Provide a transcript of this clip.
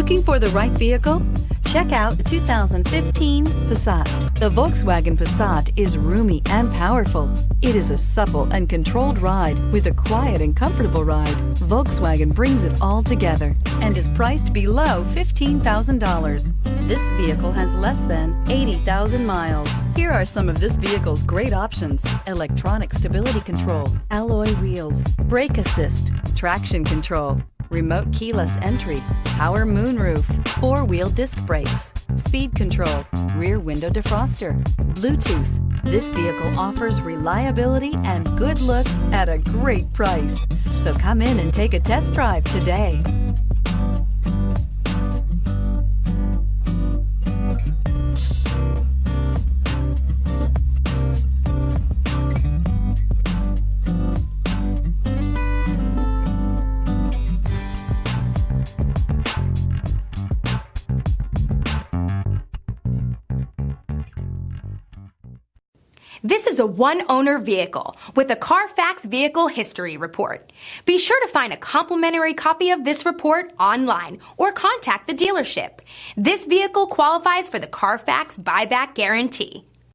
Looking for the right vehicle? Check out the 2015 Passat. The Volkswagen Passat is roomy and powerful. It is a supple and controlled ride with a quiet and comfortable ride. Volkswagen brings it all together and is priced below $15,000. This vehicle has less than 80,000 miles. Here are some of this vehicle's great options: electronic stability control, alloy wheels, brake assist, traction control, remote keyless entry, power moonroof, four-wheel disc brakes, speed control, rear window defroster, Bluetooth. This vehicle offers reliability and good looks at a great price. So come in and take a test drive today. This is a one-owner vehicle with a CARFAX Vehicle History Report. Be sure to find a complimentary copy of this report online or contact the dealership. This vehicle qualifies for the CARFAX Buyback Guarantee.